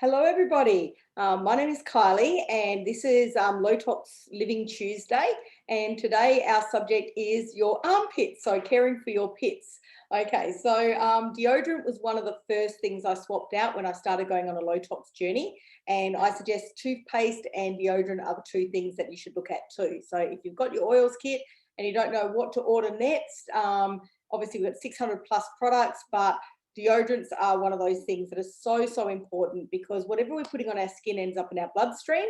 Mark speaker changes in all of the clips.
Speaker 1: Hello, everybody. My name is Kylie, and this is Low Tox Living Tuesday. And today our subject is your armpits, so caring for your pits. Okay, so deodorant was one of the first things I swapped out when I started going on a low tox journey. And I suggest toothpaste and deodorant are the two things that you should look at too. So if you've got your oils kit and you don't know what to order next, obviously we've got 600 plus products, but deodorants are one of those things that are so important because whatever we're putting on our skin ends up in our bloodstream.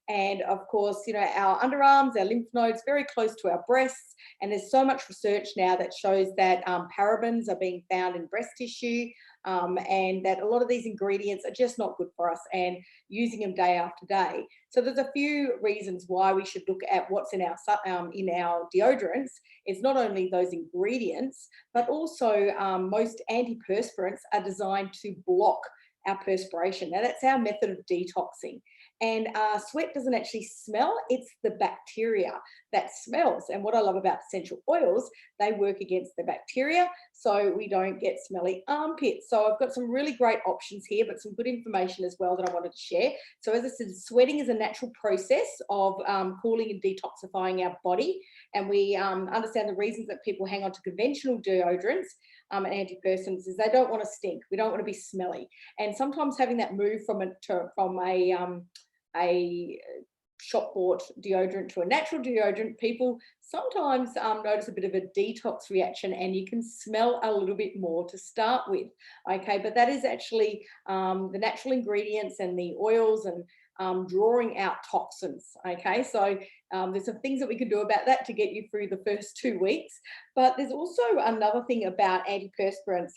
Speaker 1: And of course, you know, our underarms, our lymph nodes, very close to our breasts. And there's so much research now that shows that parabens are being found in breast tissue, and that a lot of these ingredients are just not good for us and using them day after day. So there's a few reasons why we should look at what's in our deodorants. It's not only those ingredients, but also most antiperspirants are designed to block our perspiration. Now that's our method of detoxing. And sweat doesn't actually smell, it's the bacteria that smells. And what I love about essential oils, they work against the bacteria so we don't get smelly armpits. So I've got some really great options here, but some good information as well that I wanted to share. So as I said, sweating is a natural process of cooling and detoxifying our body. And we understand the reasons that people hang on to conventional deodorants and antiperspirants is they don't want to stink. We don't want to be smelly. And sometimes having that move from a shop bought deodorant to a natural deodorant, people sometimes notice a bit of a detox reaction and you can smell a little bit more to start with. Okay, but that is actually the natural ingredients and the oils and drawing out toxins. Okay, so there's some things that we can do about that to get you through the first 2 weeks. But there's also another thing about antiperspirants.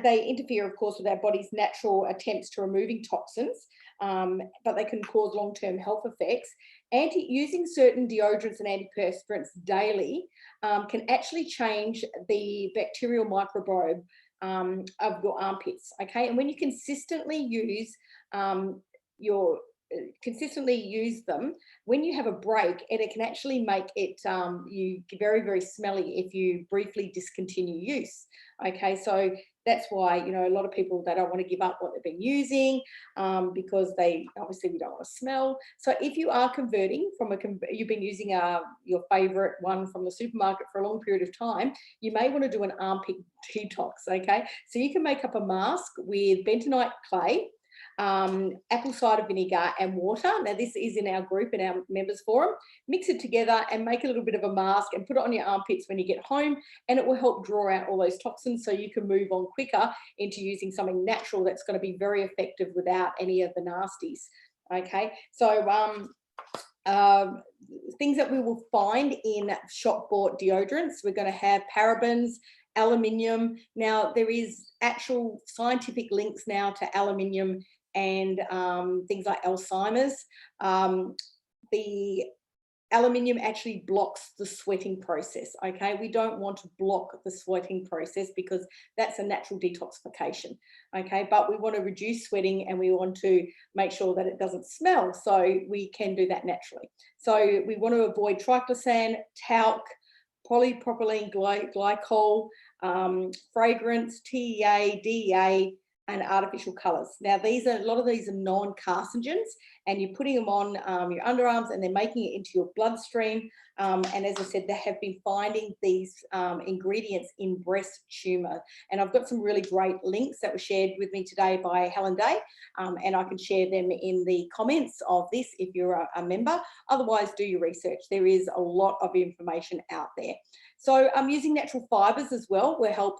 Speaker 1: They interfere, of course, with our body's natural attempts to removing toxins, but they can cause long-term health effects. Using certain deodorants and antiperspirants daily can actually change the bacterial microbiome of your armpits. Okay, and when you consistently use them, when you have a break, it can actually make it you very smelly if you briefly discontinue use. Okay, so that's why, you know, a lot of people, they don't want to give up what they've been using because we don't want to smell. So if you are converting you've been using your favorite one from the supermarket for a long period of time, you may want to do an armpit detox. Okay, so you can make up a mask with bentonite clay, apple cider vinegar and water. Now this is in our group, in our members forum. Mix it together and make a little bit of a mask and put it on your armpits when you get home, and it will help draw out all those toxins so you can move on quicker into using something natural that's going to be very effective without any of the nasties. Okay, so things that we will find in shop bought deodorants, we're going to have parabens, aluminium. Now there is actual scientific links now to aluminium and things like Alzheimer's. The aluminium actually blocks the sweating process. Okay, we don't want to block the sweating process because that's a natural detoxification. Okay, but we want to reduce sweating and we want to make sure that it doesn't smell, so we can do that naturally. So we want to avoid triclosan, talc, polypropylene glycol, fragrance, TEA, DEA, and artificial colours. Now a lot of these are non-carcinogens, and you're putting them on your underarms and they're making it into your bloodstream. And as I said, they have been finding these ingredients in breast tumour. And I've got some really great links that were shared with me today by Helen Day, and I can share them in the comments of this if you're a member. Otherwise, do your research. There is a lot of information out there. So using natural fibres as well will help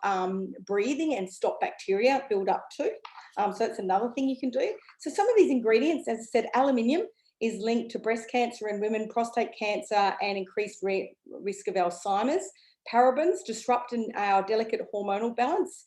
Speaker 1: breathing and stop bacteria build up too. So that's another thing you can do. So some of these ingredients, as I said, aluminium is linked to breast cancer in women, prostate cancer, and increased risk of Alzheimer's. Parabens disrupt our delicate hormonal balance,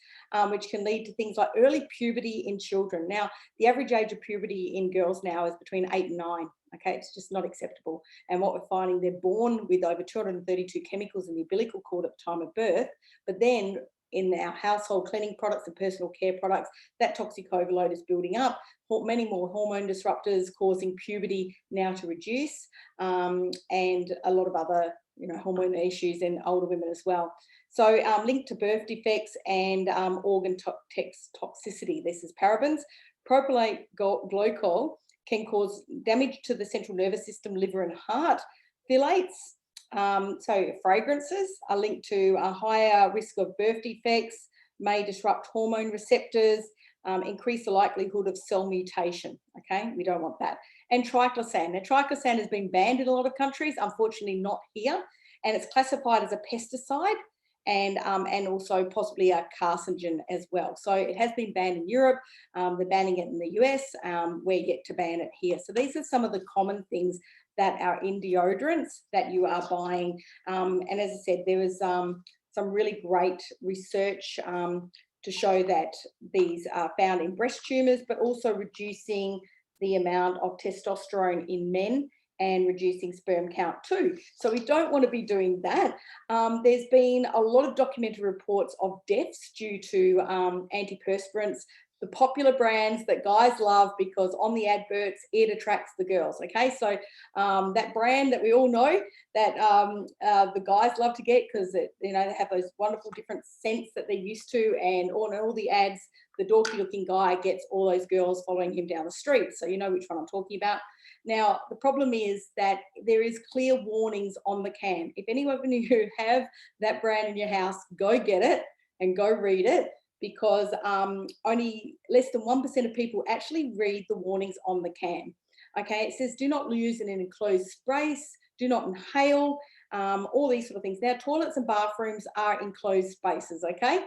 Speaker 1: which can lead to things like early puberty in children. Now, the average age of puberty in girls now is between 8 and 9. Okay, it's just not acceptable. And what we're finding, they're born with over 232 chemicals in the umbilical cord at the time of birth, but then in our household cleaning products and personal care products, that toxic overload is building up. Many more hormone disruptors causing puberty now to reduce, and a lot of other, you know, hormone issues in older women as well. So linked to birth defects and organ toxicity. This is parabens. Propylate glycol can cause damage to the central nervous system, liver, and heart. Phthalates, so fragrances, are linked to a higher risk of birth defects, may disrupt hormone receptors, increase the likelihood of cell mutation. Okay, we don't want that. And triclosan. Now, triclosan has been banned in a lot of countries, unfortunately not here, and it's classified as a pesticide and also possibly a carcinogen as well. So it has been banned in Europe, they're banning it in the US, we're yet to ban it here. So these are some of the common things that are in deodorants that you are buying. And as I said, there was some really great research to show that these are found in breast tumors, but also reducing the amount of testosterone in men and reducing sperm count too. So we don't want to be doing that. There's been a lot of documented reports of deaths due to antiperspirants, the popular brands that guys love because on the adverts, it attracts the girls, okay? So that brand that we all know that the guys love to get because, they have those wonderful different scents that they're used to, and all the ads, the dorky looking guy gets all those girls following him down the street. So you know which one I'm talking about. Now, the problem is that there is clear warnings on the can. If anyone of you have that brand in your house, go get it and go read it, because only less than 1% of people actually read the warnings on the can. Okay, it says do not use in an enclosed space, do not inhale, all these sort of things. Now, toilets and bathrooms are enclosed spaces, okay?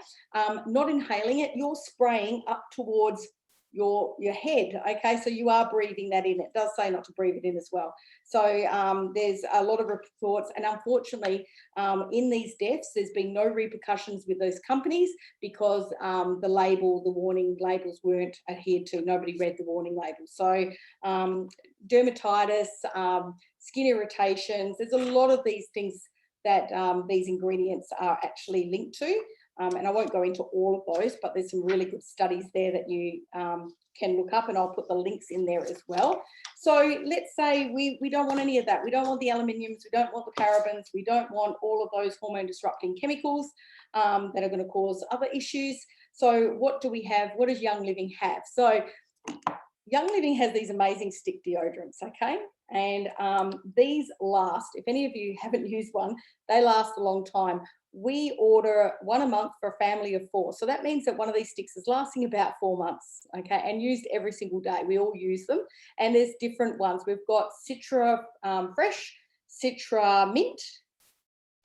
Speaker 1: Not inhaling it, you're spraying up towards your head, okay? So you are breathing that in. It does say not to breathe it in as well. So there's a lot of reports, and unfortunately in these deaths there's been no repercussions with those companies because the warning labels weren't adhered to. Nobody read the warning labels. So dermatitis, skin irritations, there's a lot of these things that these ingredients are actually linked to. And I won't go into all of those, but there's some really good studies there that you can look up, and I'll put the links in there as well. So let's say we don't want any of that. We don't want the aluminiums, we don't want the parabens, we don't want all of those hormone disrupting chemicals that are going to cause other issues. So what do we have? What does Young Living have? So Young Living has these amazing stick deodorants, okay? And these last, if any of you haven't used one, they last a long time. We order one a month for a family of 4. So that means that one of these sticks is lasting about 4 months, okay, and used every single day. We all use them. And there's different ones. We've got Citra Fresh, Citra Mint,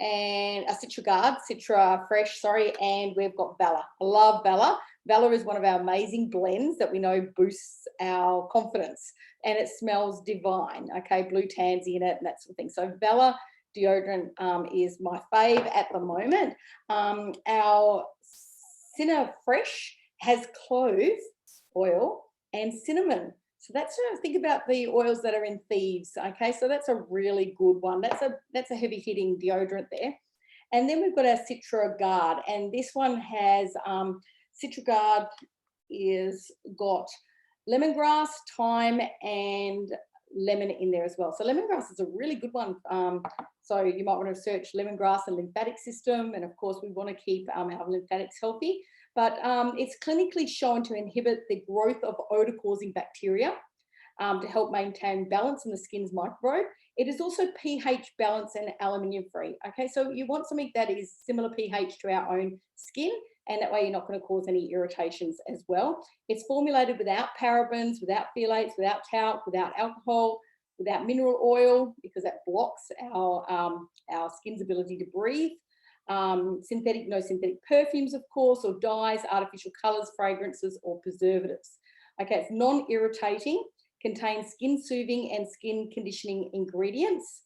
Speaker 1: and a Citra Guard, Citra Fresh, sorry, and we've got Bella. I love Bella. Bella is one of our amazing blends that we know boosts our confidence, and it smells divine, okay, blue tansy in it and that sort of thing. So Bella deodorant is my fave at the moment. Our Cinna Fresh has clove oil and cinnamon. So that's, think about the oils that are in Thieves, okay? So that's a really good one. That's a heavy hitting deodorant there. And then we've got our Citra Guard, and this one has, Citra Guard is got lemongrass, thyme, and lemon in there as well. So lemongrass is a really good one. So you might want to search lemongrass and lymphatic system. And of course, we want to keep our lymphatics healthy. But it's clinically shown to inhibit the growth of odor-causing bacteria to help maintain balance in the skin's microbiome. It is also pH balance and aluminium-free. Okay, so you want something that is similar pH to our own skin, and that way you're not going to cause any irritations as well. It's formulated without parabens, without phthalates, without talc, without alcohol, without mineral oil, because that blocks our skin's ability to breathe. No synthetic perfumes, of course, or dyes, artificial colors, fragrances, or preservatives. Okay, it's non-irritating, contains skin soothing and skin conditioning ingredients,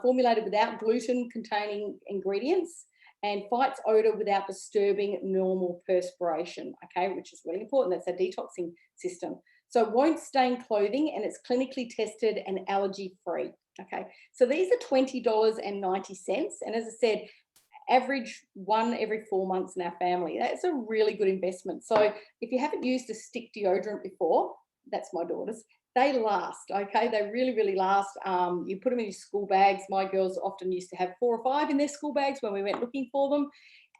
Speaker 1: formulated without gluten-containing ingredients, and fights odor without disturbing normal perspiration, okay, which is really important. That's our detoxing system. So it won't stain clothing, and it's clinically tested and allergy-free, okay. So these are $20.90, and as I said, average one every 4 months in our family. That's a really good investment. So if you haven't used a stick deodorant before, that's my daughter's, they last, okay? They really, really last. You put them in your school bags. My girls often used to have 4 or 5 in their school bags when we went looking for them.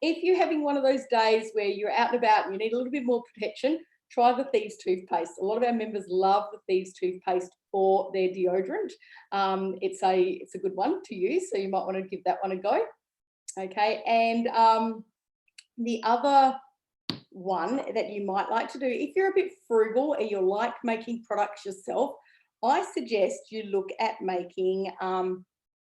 Speaker 1: If you're having one of those days where you're out and about and you need a little bit more protection, try the Thieves Toothpaste. A lot of our members love the Thieves Toothpaste for their deodorant. It's a good one to use, so you might want to give that one a go. Okay, and the other one that you might like to do, if you're a bit frugal and you like making products yourself, I suggest you look at making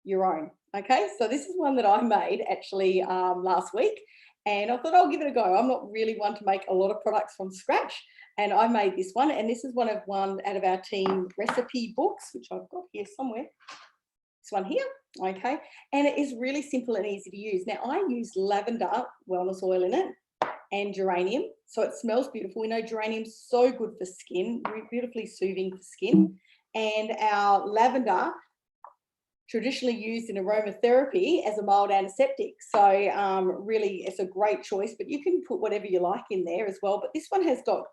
Speaker 1: your own. Okay, so this is one that I made actually last week, and I thought I'll give it a go. I'm not really one to make a lot of products from scratch, and I made this one, and this is one out of our team recipe books, which I've got here somewhere. This one here, okay, and it is really simple and easy to use. Now I use lavender wellness oil in it and geranium, so it smells beautiful. We know geranium's so good for skin, beautifully soothing for skin, and our lavender traditionally used in aromatherapy as a mild antiseptic. So really it's a great choice, but you can put whatever you like in there as well. But this one has got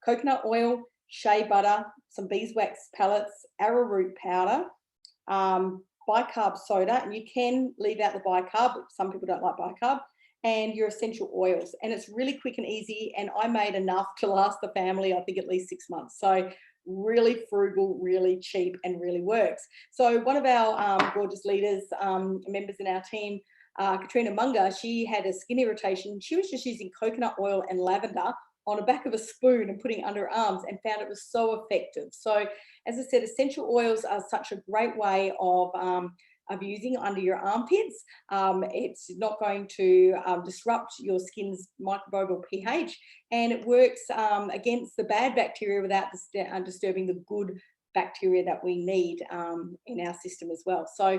Speaker 1: coconut oil, shea butter, some beeswax pellets, arrowroot powder, bicarb soda, and you can leave out the bicarb, but some people don't like bicarb, and your essential oils. And it's really quick and easy, and I made enough to last the family, I think, at least 6 months. So really frugal, really cheap, and really works. So one of our gorgeous leaders, members in our team, Katrina Munger, she had a skin irritation. She was just using coconut oil and lavender on the back of a spoon and putting it under her arms, and found it was so effective. So as I said, essential oils are such a great way of using under your armpits. It's not going to disrupt your skin's microbial pH, and it works against the bad bacteria without disturbing the good bacteria that we need in our system as well. So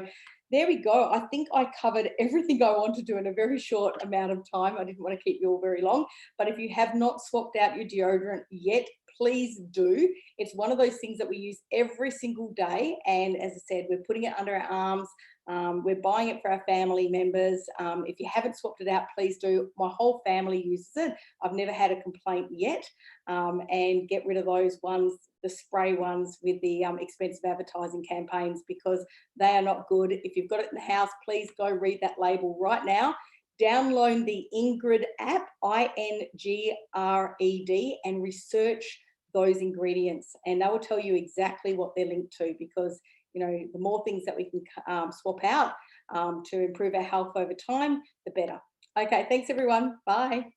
Speaker 1: there we go. I think I covered everything I want to do in a very short amount of time. I didn't want to keep you all very long, but if you have not swapped out your deodorant yet, please do. It's one of those things that we use every single day. And as I said, we're putting it under our arms. We're buying it for our family members. If you haven't swapped it out, please do. My whole family uses it. I've never had a complaint yet. And get rid of those ones, the spray ones with the expensive advertising campaigns, because they are not good. If you've got it in the house, please go read that label right now. Download the Ingrid app, INGRED, and research those ingredients, and they will tell you exactly what they're linked to, because you know, the more things that we can swap out to improve our health over time, the better. Okay, thanks everyone. Bye.